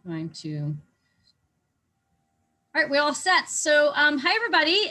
going to, all right, we're all set. So hi, everybody.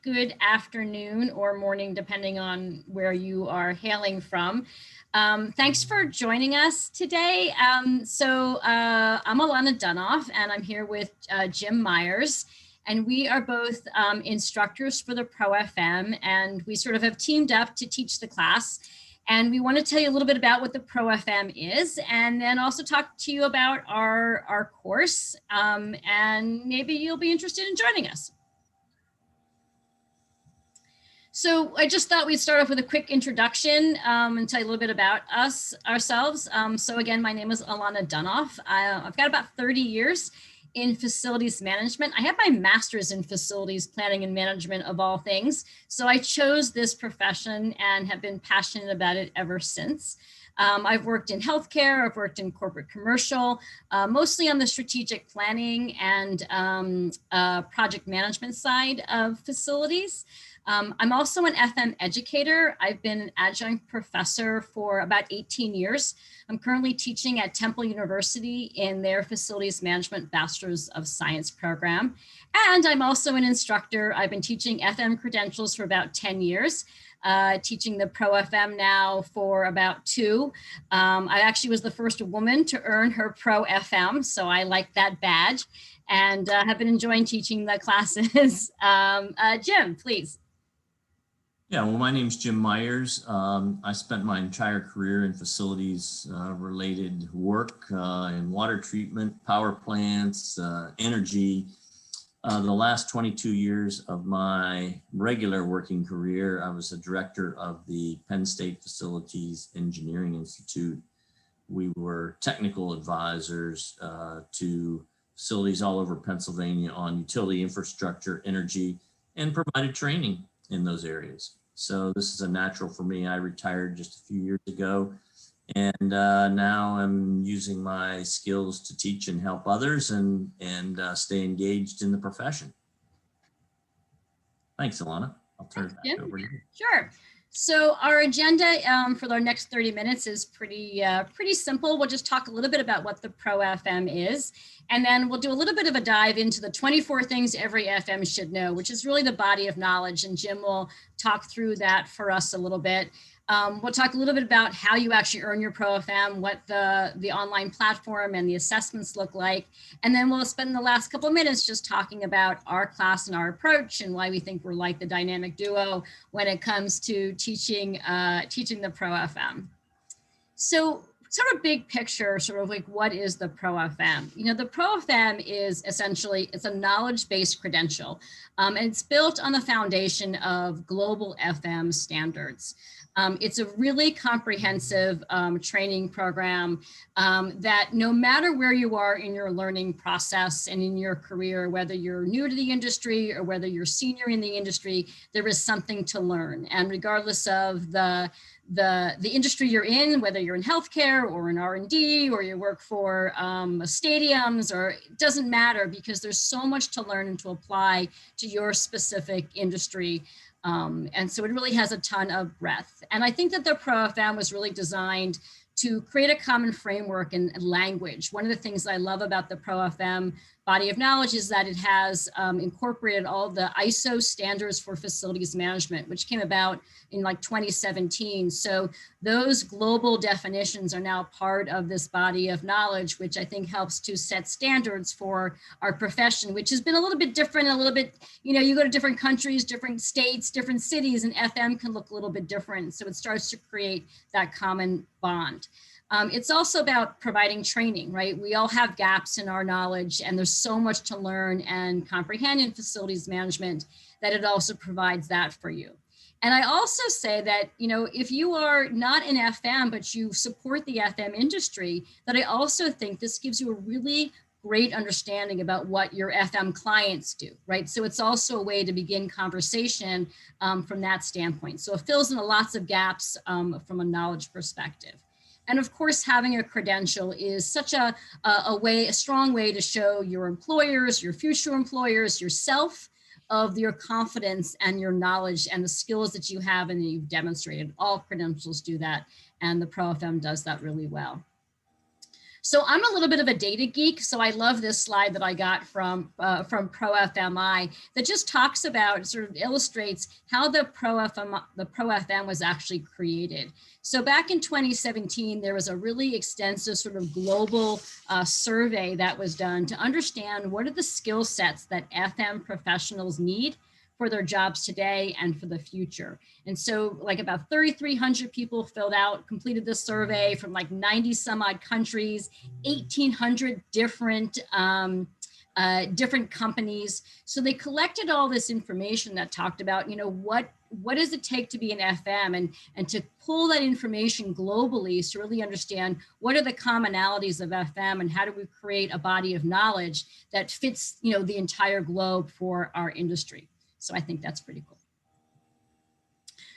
Good afternoon or morning, depending on where you are hailing from. Thanks for joining us today. I'm Alana Dunoff, and I'm here with Jim Myers. And we are both instructors for the ProFM, and we sort of have teamed up to teach the class. And we want to tell you a little bit about what the ProFM is, and then also talk to you about our course, and maybe you'll be interested in joining us. So I just thought we'd start off with a quick introduction and tell you a little bit about ourselves. So again, my name is Alana Dunoff. I've got about 30 years in facilities management. I have my master's in facilities planning and management of all things. So I chose this profession and have been passionate about it ever since. I've worked in healthcare, I've worked in corporate commercial, mostly on the strategic planning and project management side of facilities. I'm also an FM educator. I've been an adjunct professor for about 18 years. I'm currently teaching at Temple University in their Facilities Management Bachelor's of Science program. And I'm also an instructor. I've been teaching FM credentials for about 10 years, teaching the ProFM now for about 2. I actually was the first woman to earn her ProFM, so I like that badge, and have been enjoying teaching the classes. Jim, please. Yeah, well, my name's Jim Myers. I spent my entire career in facilities related work in water treatment, power plants, energy. The last 22 years of my regular working career, I was a director of the Penn State Facilities Engineering Institute. We were technical advisors to facilities all over Pennsylvania on utility infrastructure, energy, and provided training in those areas. So this is a natural for me. I retired just a few years ago, and now I'm using my skills to teach and help others and stay engaged in the profession. Thanks, Alana. I'll turn it back over to you. Sure. So our agenda for our next 30 minutes is pretty simple. We'll just talk a little bit about what the ProFM is, and then we'll do a little bit of a dive into the 24 things every FM should know, which is really the body of knowledge. And Jim will talk through that for us a little bit. We'll talk a little bit about how you actually earn your ProFM, what the online platform and the assessments look like. And then we'll spend the last couple of minutes just talking about our class and our approach and why we think we're like the dynamic duo when it comes to teaching the ProFM. So sort of big picture, sort of like what is the ProFM? You know, the ProFM is essentially, it's a knowledge-based credential, and it's built on the foundation of global FM standards. It's a really comprehensive training program that no matter where you are in your learning process and in your career, whether you're new to the industry or whether you're senior in the industry, there is something to learn. And regardless of the industry you're in, whether you're in healthcare or in R&D or you work for stadiums, or it doesn't matter, because there's so much to learn and to apply to your specific industry. And so it really has a ton of breadth. And I think that the ProFM was really designed to create a common framework and language. One of the things I love about the ProFM body of knowledge is that it has incorporated all the ISO standards for facilities management, which came about in like 2017. So those global definitions are now part of this body of knowledge, which I think helps to set standards for our profession, which has been a little bit different, a little bit, you know, you go to different countries, different states, different cities, and FM can look a little bit different. So it starts to create that common bond. It's also about providing training, right? We all have gaps in our knowledge, and there's so much to learn and comprehend in facilities management that it also provides that for you. And I also say that, you know, if you are not in FM, but you support the FM industry, that I also think this gives you a really great understanding about what your FM clients do, right? So it's also a way to begin conversation from that standpoint. So it fills in lots of gaps from a knowledge perspective. And of course, having a credential is such a strong way to show your employers, your future employers, yourself, of your confidence and your knowledge and the skills that you have and that you've demonstrated. All credentials do that, and the ProFM does that really well. So I'm a little bit of a data geek, so I love this slide that I got from ProFMI that just talks about, sort of illustrates how the ProFM was actually created. So back in 2017, there was a really extensive sort of global survey that was done to understand what are the skill sets that FM professionals need for their jobs today and for the future. And so like about 3,300 people completed this survey from like 90 some odd countries, 1,800 different companies. So they collected all this information that talked about, you know, what does it take to be an FM, and to pull that information globally to really understand what are the commonalities of FM and how do we create a body of knowledge that fits, you know, the entire globe for our industry. So I think that's pretty cool.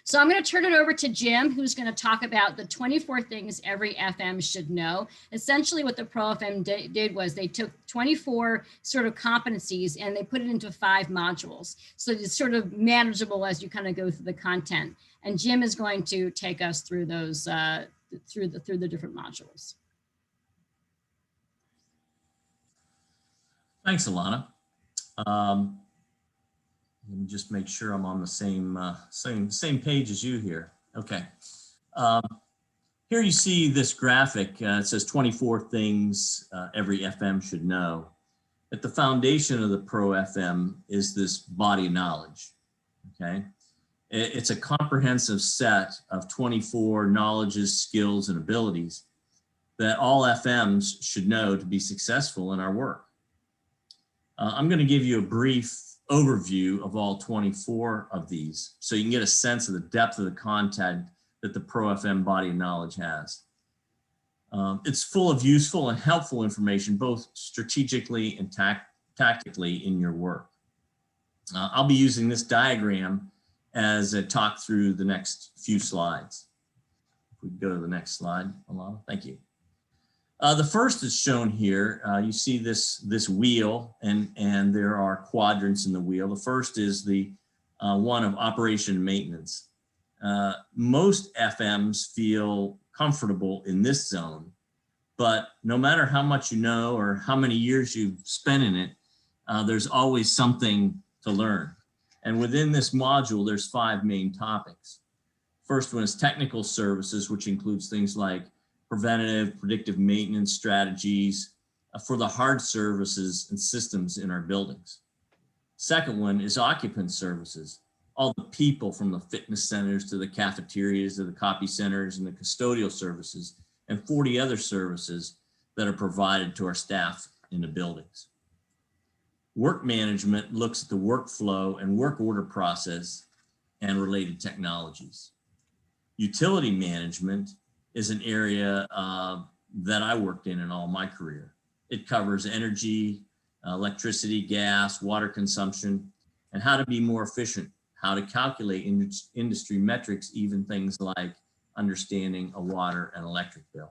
So I'm going to turn it over to Jim, who's going to talk about the 24 things every FM should know. Essentially what the ProFM did was they took 24 sort of competencies and they put it into 5 modules. So it's sort of manageable as you kind of go through the content. And Jim is going to take us through those, through the different modules. Thanks, Alana. Let me just make sure I'm on the same page as you here. Okay. Here you see this graphic. It says 24 things every FM should know. At the foundation of the ProFM is this body of knowledge. Okay. It's a comprehensive set of 24 knowledges, skills, and abilities that all FMs should know to be successful in our work. I'm going to give you a brief overview of all 24 of these so you can get a sense of the depth of the content that the ProFM body of knowledge has. It's full of useful and helpful information, both strategically and tactically in your work. I'll be using this diagram as a talk through the next few slides. If we go to the next slide, Alana, thank you. The first is shown here. You see this wheel, and there are quadrants in the wheel. The first is the one of operation and maintenance. Most FMs feel comfortable in this zone, but no matter how much you know or how many years you've spent in it, there's always something to learn. And within this module, there's 5 main topics. First one is technical services, which includes things like preventative, predictive maintenance strategies for the hard services and systems in our buildings. Second one is occupant services, all the people from the fitness centers to the cafeterias to the copy centers and the custodial services, and 40 other services that are provided to our staff in the buildings. Work management looks at the workflow and work order process and related technologies. Utility management is an area that I worked in all my career. It covers energy, electricity, gas, water consumption, and how to be more efficient, how to calculate industry metrics, even things like understanding a water and electric bill.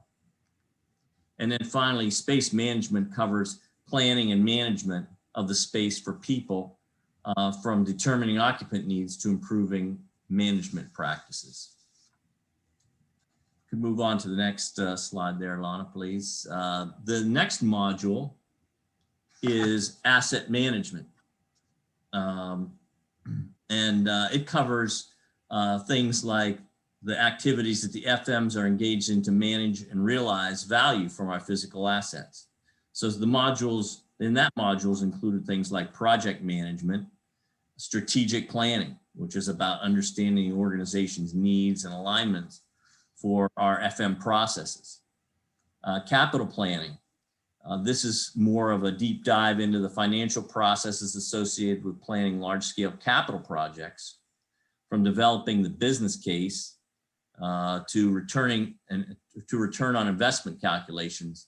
And then finally, space management covers planning and management of the space for people, from determining occupant needs to improving management practices. Could move on to the next slide there, Alana, please. The next module is asset management. It covers things like the activities that the FMs are engaged in to manage and realize value from our physical assets. So the modules in that modules included things like project management, strategic planning, which is about understanding the organization's needs and alignments for our FM processes. Capital planning. This is more of a deep dive into the financial processes associated with planning large-scale capital projects, from developing the business case to return on investment calculations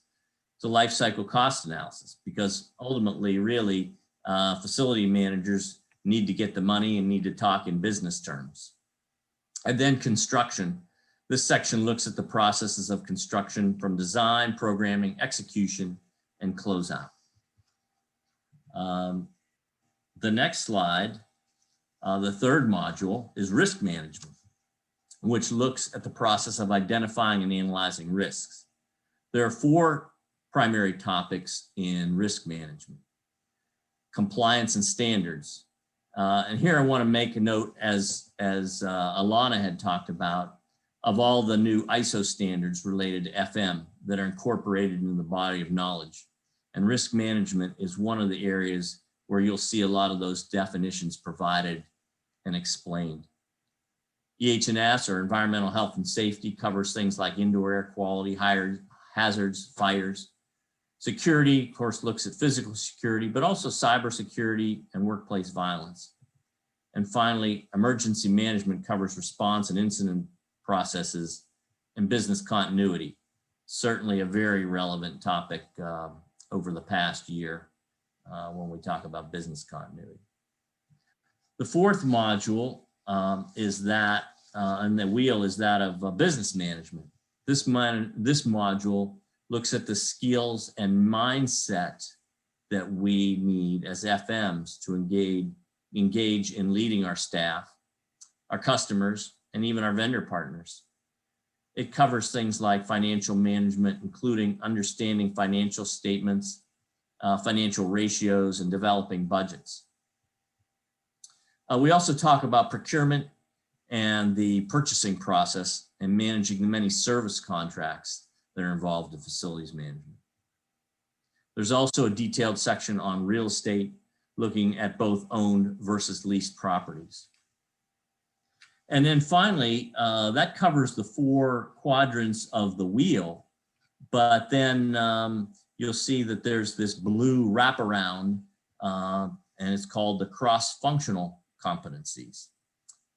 to life cycle cost analysis, because ultimately, really, facility managers need to get the money and need to talk in business terms. And then construction. This section looks at the processes of construction from design, programming, execution, and closeout. The next slide, the third module, is risk management, which looks at the process of identifying and analyzing risks. There are 4 primary topics in risk management. Compliance and standards. And here I want to make a note, as Alana had talked about, of all the new ISO standards related to FM that are incorporated into the body of knowledge. And risk management is one of the areas where you'll see a lot of those definitions provided and explained. EH&S, or environmental health and safety, covers things like indoor air quality, hazards, fires. Security, of course, looks at physical security, but also cybersecurity and workplace violence. And finally, emergency management covers response and incident processes and business continuity. Certainly a very relevant topic over the past year when we talk about business continuity. The fourth module is that, and the wheel is that of business management. This module looks at the skills and mindset that we need as FMs to engage in leading our staff, our customers, and even our vendor partners. It covers things like financial management, including understanding financial statements, financial ratios, and developing budgets. We also talk about procurement and the purchasing process and managing the many service contracts that are involved in facilities management. There's also a detailed section on real estate, looking at both owned versus leased properties. And then finally, that covers the 4 quadrants of the wheel, but then you'll see that there's this blue wraparound, and it's called the cross-functional competencies.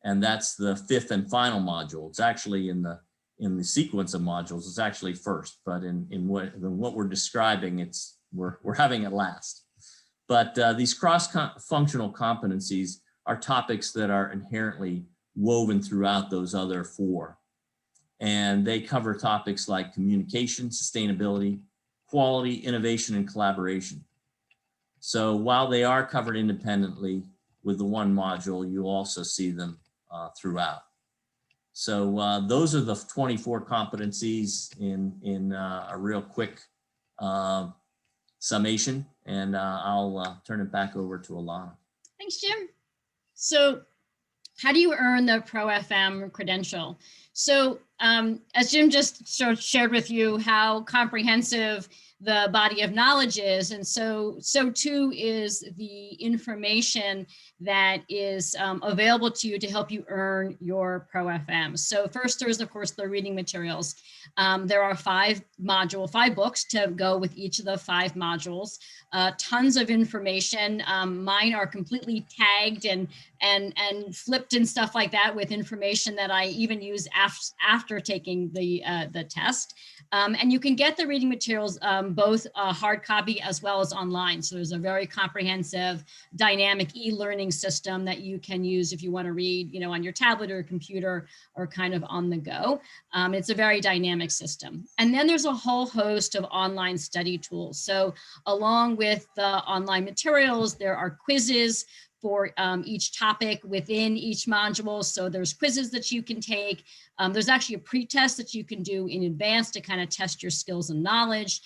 And that's the 5th and final module. It's actually in the sequence of modules, it's actually first, but in what we're describing, we're having it last. But these cross-functional competencies are topics that are inherently woven throughout those other 4. And they cover topics like communication, sustainability, quality, innovation, and collaboration. So while they are covered independently with the one module, you'll also see them throughout. So those are the 24 competencies in a real quick summation, and I'll turn it back over to Alana. Thanks, Jim. So how do you earn the ProFM credential? So as Jim just shared with you how comprehensive the body of knowledge is, and so too is the information that is available to you to help you earn your ProFM. So first, there's of course the reading materials. There are 5 books to go with each of the 5 modules. Tons of information. Mine are completely tagged and flipped and stuff like that with information that I even use after taking the test. And you can get the reading materials both hard copy as well as online. So there's a very comprehensive dynamic e-learning system that you can use if you want to read, on your tablet or computer or kind of on the go. It's a very dynamic system. And then there's a whole host of online study tools. So along with the online materials, there are quizzes for each topic within each module. So there's quizzes that you can take. There's actually a pre-test that you can do in advance to kind of test your skills and knowledge.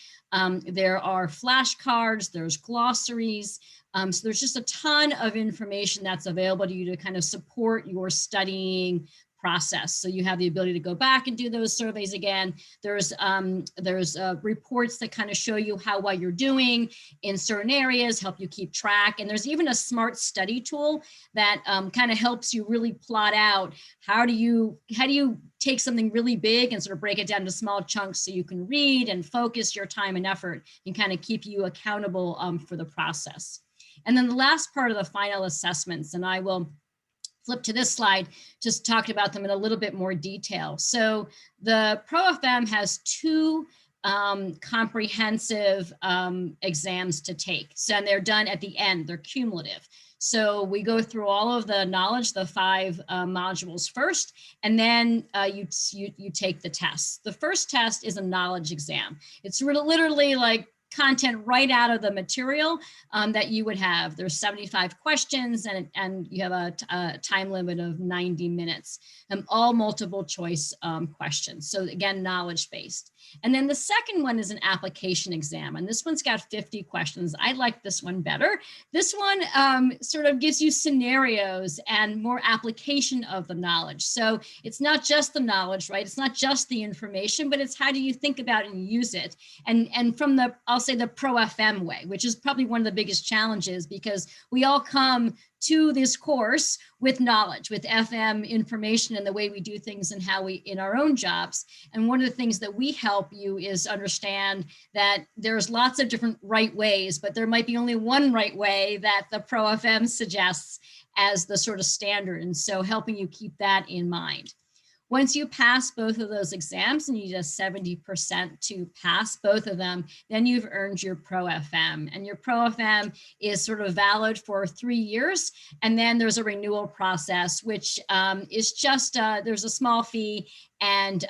There are flashcards, there's glossaries. So there's just a ton of information that's available to you to kind of support your studying process. So you have the ability to go back and do those surveys again. There's reports that kind of show you how well you're doing in certain areas, help you keep track. And there's even a smart study tool that kind of helps you really plot out how do you take something really big and sort of break it down into small chunks so you can read and focus your time and effort and kind of keep you accountable for the process. And then the last part of the final assessments, and I will flip to this slide, just talked about them in a little bit more detail. So the ProFM has 2 comprehensive exams to take. So and they're done at the end, they're cumulative. So we go through all of the knowledge, the 5 modules first, and then you take the tests. The first test is a knowledge exam. It's literally like content right out of the material that you would have. There's 75 questions and you have a time limit of 90 minutes, all multiple choice questions. So again, knowledge-based. And then the second one is an application exam. And this one's got 50 questions. I like this one better. This one sort of gives you scenarios and more application of the knowledge. So it's not just the knowledge, right? It's not just the information, but it's how do you think about and use it. And from the, I'll say the ProFM way, which is probably one of the biggest challenges, because we all come to this course with knowledge, with FM information and the way we do things and how we in our own jobs. And one of the things that we help you is understand that there's lots of different right ways, but there might be only one right way that the ProFM suggests as the sort of standard. And so helping you keep that in mind. Once you pass both of those exams, and you just 70% to pass both of them, then you've earned your ProFM. And your ProFM is sort of valid for 3 years. And then there's a renewal process, which is just, there's a small fee. And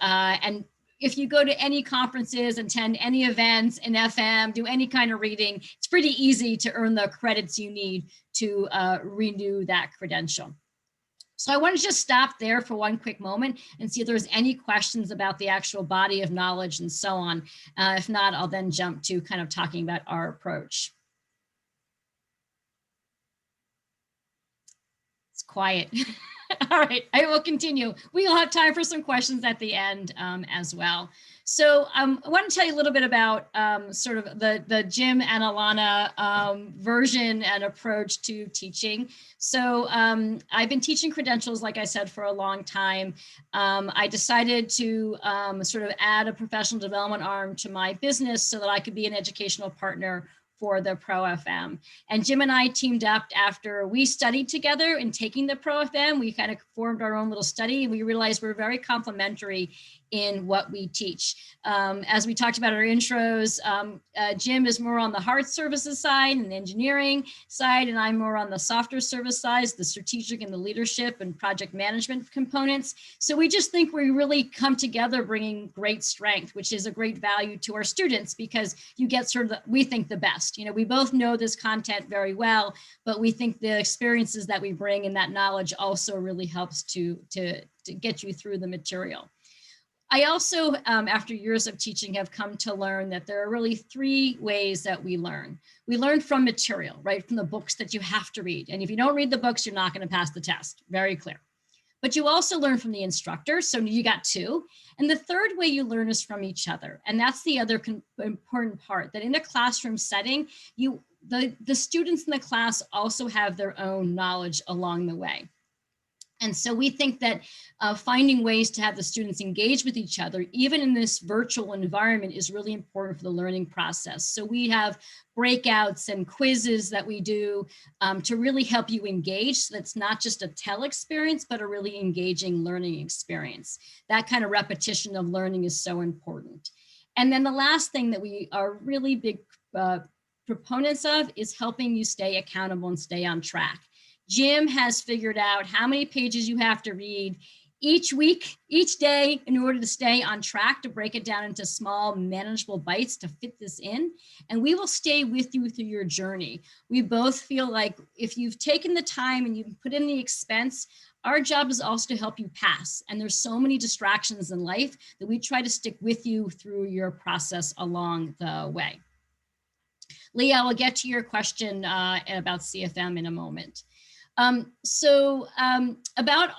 if you go to any conferences, attend any events in FM, do any kind of reading, it's pretty easy to earn the credits you need to renew that credential. So I want to just stop there for one quick moment and see if there's any questions about the actual body of knowledge and so on. If not, I'll then jump to kind of talking about our approach. It's quiet. All right, I will continue. We'll have time for some questions at the end as well. So I want to tell you a little bit about sort of the Jim and Alana version and approach to teaching. So I've been teaching credentials, like I said, for a long time. I decided to sort of add a professional development arm to my business so that I could be an educational partner for the ProFM. And Jim and I teamed up after we studied together in taking the ProFM. We kind of formed our own little study, and we realized we're very complementary in what we teach. As we talked about in our intros, Jim is more on the hard services side and engineering side, and I'm more on the softer service side, the strategic and the leadership and project management components. So we just think we really come together bringing great strength, which is a great value to our students, because you get sort of, we think, the best. You know, we both know this content very well, but we think the experiences that we bring and that knowledge also really helps to get you through the material. I also, after years of teaching, have come to learn that there are really 3 ways that we learn. We learn from material, right? From the books that you have to read. And if you don't read the books, you're not going to pass the test. Very clear. But you also learn from the instructor. So you got 2. And the third way you learn is from each other. And that's the other important part, that in a classroom setting, the students in the class also have their own knowledge along the way. And so we think that finding ways to have the students engage with each other, even in this virtual environment, is really important for the learning process. So we have breakouts and quizzes that we do to really help you engage. So that's not just a tell experience, but a really engaging learning experience. That kind of repetition of learning is so important. And then the last thing that we are really big proponents of is helping you stay accountable and stay on track. Jim has figured out how many pages you have to read each week, each day, in order to stay on track, to break it down into small, manageable bites to fit this in. And we will stay with you through your journey. We both feel like if you've taken the time and you've put in the expense, our job is also to help you pass. And there's so many distractions in life that we try to stick with you through your process along the way. Leah, I'll get to your question about CFM in a moment. About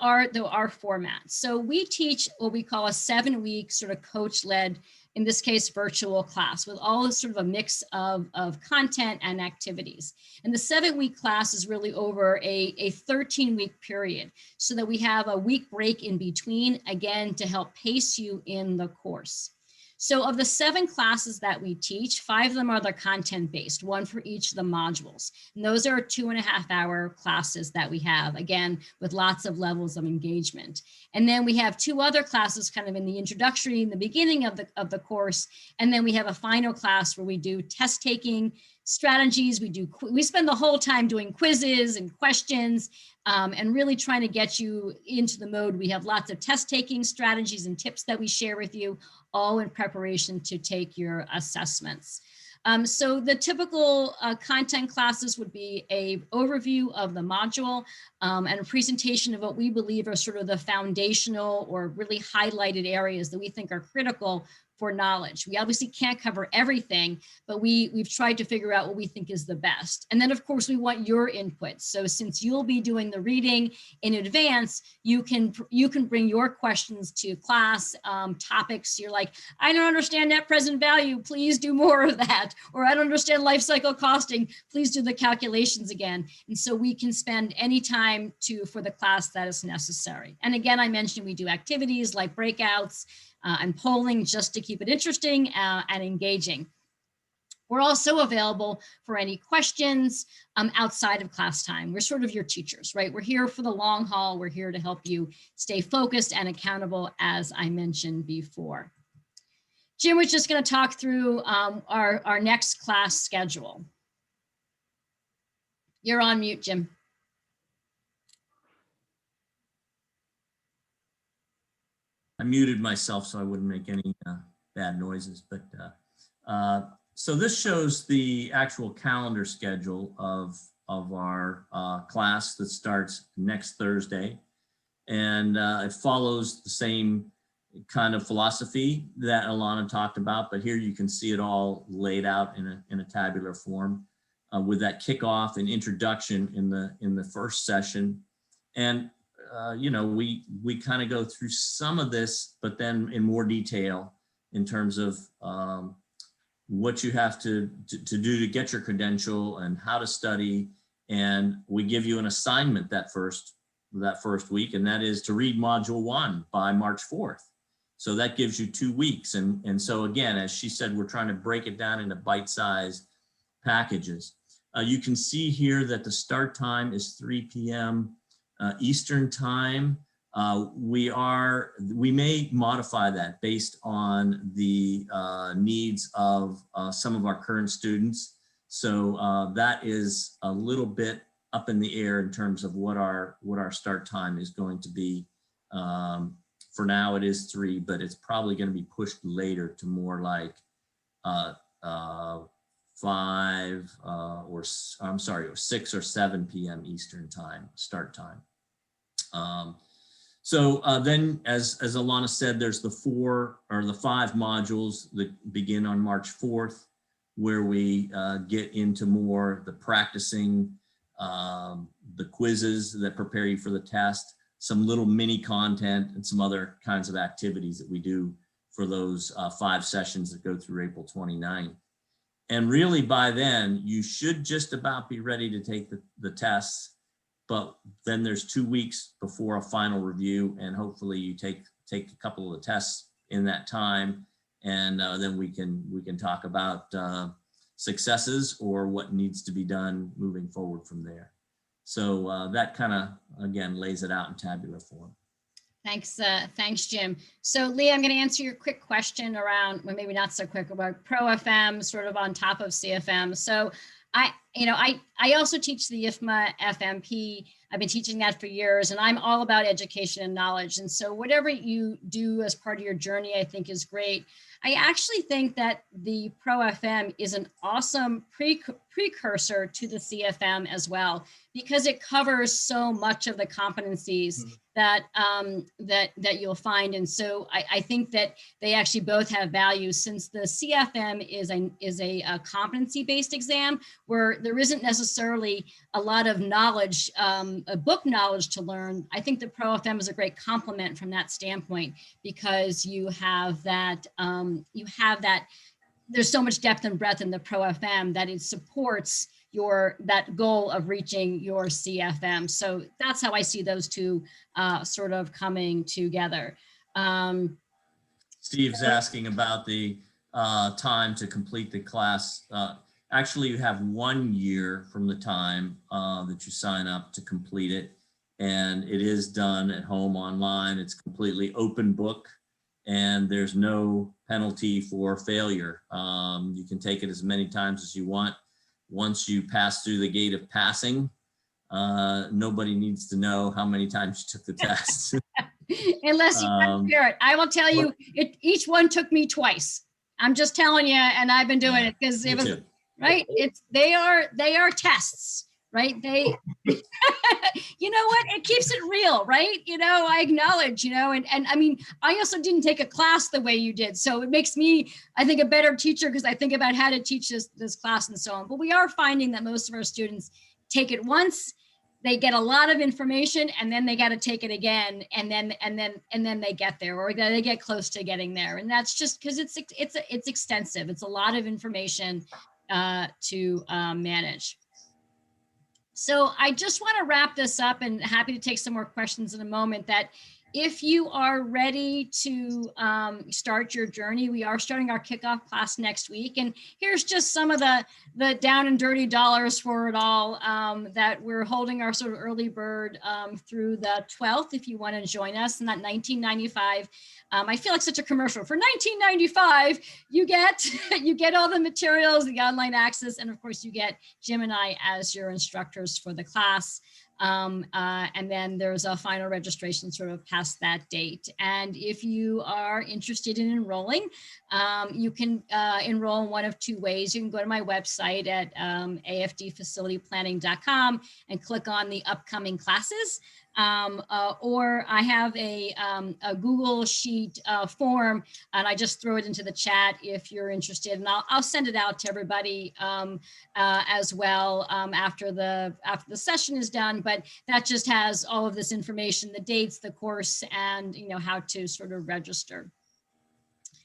our format. So we teach what we call a 7-week sort of coach-led, in this case, virtual class, with all this sort of a mix of content and activities. And the 7-week class is really over a 13-week period, so that we have a week break in between, again, to help pace you in the course. So of the 7 classes that we teach, 5 of them are the content-based, 1 for each of the modules. And those are 2.5-hour classes that we have, again, with lots of levels of engagement. And then we have 2 other classes kind of in the introductory, in the beginning of the course. And then we have a final class where we do test taking strategies. We spend the whole time doing quizzes and questions and really trying to get you into the mode. We have lots of test taking strategies and tips that we share with you, all in preparation to take your assessments. So the typical content classes would be a overview of the module and a presentation of what we believe are sort of the foundational or really highlighted areas that we think are critical for knowledge. We obviously can't cover everything, but we've tried to figure out what we think is the best. And then of course we want your input. So since you'll be doing the reading in advance, you can bring your questions to class, topics. You're like, I don't understand net present value, please do more of that. Or I don't understand life cycle costing, please do the calculations again. And so we can spend any time for the class that is necessary. And again, I mentioned we do activities like breakouts, and polling just to keep it interesting and engaging. We're also available for any questions outside of class time. We're sort of your teachers, right? We're here for the long haul. We're here to help you stay focused and accountable, as I mentioned before. Jim was just going to talk through our next class schedule. You're on mute, Jim. I muted myself so I wouldn't make any bad noises, but so this shows the actual calendar schedule of our class that starts next Thursday. And it follows the same kind of philosophy that Alana talked about, but here you can see it all laid out in a tabular form with that kickoff and introduction in the first session. And you know, we kind of go through some of this, but then in more detail in terms of what you have to do to get your credential and how to study. And we give you an assignment that first week, and that is to read module 1 by March 4th. So that gives you 2 weeks. And so again, as she said, we're trying to break it down into bite-sized packages. You can see here that the start time is 3 p.m. Eastern time. We may modify that based on the needs of some of our current students. So that is a little bit up in the air in terms of what our start time is going to be. For now it is 3, but it's probably going to be pushed later to more like 5 or 6 or 7 p.m. Eastern time start time. So then, as Alana said, there's the 5 modules that begin on March 4th, where we get into more the practicing, the quizzes that prepare you for the test, some little mini content, and some other kinds of activities that we do for those 5 sessions that go through April 29th. And really by then, you should just about be ready to take the tests. But then there's 2 weeks before a final review, and hopefully you take a couple of the tests in that time, and then we can talk about successes or what needs to be done moving forward from there. So that kind of, again, lays it out in tabular form. Thanks, Jim. So Leah, I'm going to answer your quick question around, well, maybe not so quick, about ProFM sort of on top of CFM. So I also teach the IFMA FMP. I've been teaching that for years, and I'm all about education and knowledge. And so whatever you do as part of your journey, I think is great. I actually think that the ProFM is an awesome precursor to the CFM as well, because it covers so much of the competencies that you'll find. And so I think that they actually both have value, since the CFM is a competency-based exam where there isn't necessarily a lot of knowledge, book knowledge to learn. I think the ProFM is a great complement from that standpoint, because you have that, there's so much depth and breadth in the ProFM that it supports that goal of reaching your CFM. So that's how I see those two sort of coming together. Steve's asking about the time to complete the class. Actually, you have 1 year from the time that you sign up to complete it, and it is done at home online. It's completely open book, and there's no penalty for failure. You can take it as many times as you want. Once you pass through the gate of passing, nobody needs to know how many times you took the test. Unless you compare it. I will tell you, each one took me twice. I'm just telling you, and I've been doing it because it was right. They are tests, right? They you know what? It keeps it real, right? I acknowledge, and I mean, I also didn't take a class the way you did. So it makes me, I think, a better teacher because I think about how to teach this class and so on. But we are finding that most of our students take it once, they get a lot of information, and then they got to take it again, and then they get there, or they get close to getting there. And that's just because it's extensive. It's a lot of information to manage. So I just want to wrap this up, and happy to take some more questions in a moment. That if you are ready to start your journey, we are starting our kickoff class next week. And here's just some of the down and dirty dollars for it all, that we're holding our sort of early bird through the 12th. If you want to join us, in that $19.95. I feel like such a commercial. For $19.95, you get all the materials, the online access, and of course you get Jim and I as your instructors for the class. And then there's a final registration sort of past that date. And if you are interested in enrolling, you can enroll in one of two ways. You can go to my website at afdfacilityplanning.com and click on the upcoming classes. Or I have a Google Sheet form, and I just throw it into the chat if you're interested, and I'll send it out to everybody as well after the session is done. But that just has all of this information, the dates, the course, and how to sort of register.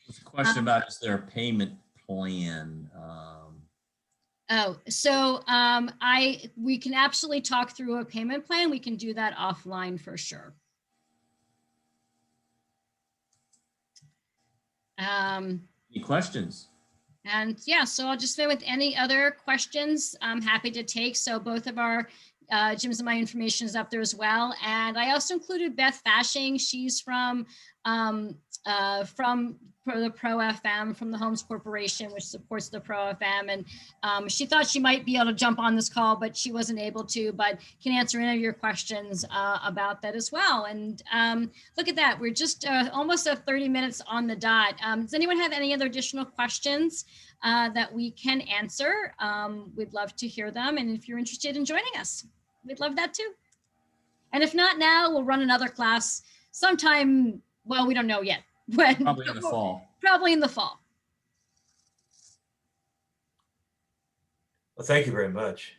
There's a question about, is there a payment plan? So we can absolutely talk through a payment plan. We can do that offline for sure. Any questions? And yeah, so I'll just say, with any other questions, I'm happy to take. So both of our Jim's and my information is up there as well. And I also included Beth Fashing. She's from the ProFM, from the Homes Corporation, which supports the ProFM. And she thought she might be able to jump on this call, but she wasn't able to, but can answer any of your questions about that as well. And look at that, we're just almost at 30 minutes on the dot. Does anyone have any other additional questions that we can answer? We'd love to hear them. And if you're interested in joining us, we'd love that too. And if not now, we'll run another class sometime. Well, we don't know yet. When? Probably in the fall. Probably in the fall. Well, thank you very much.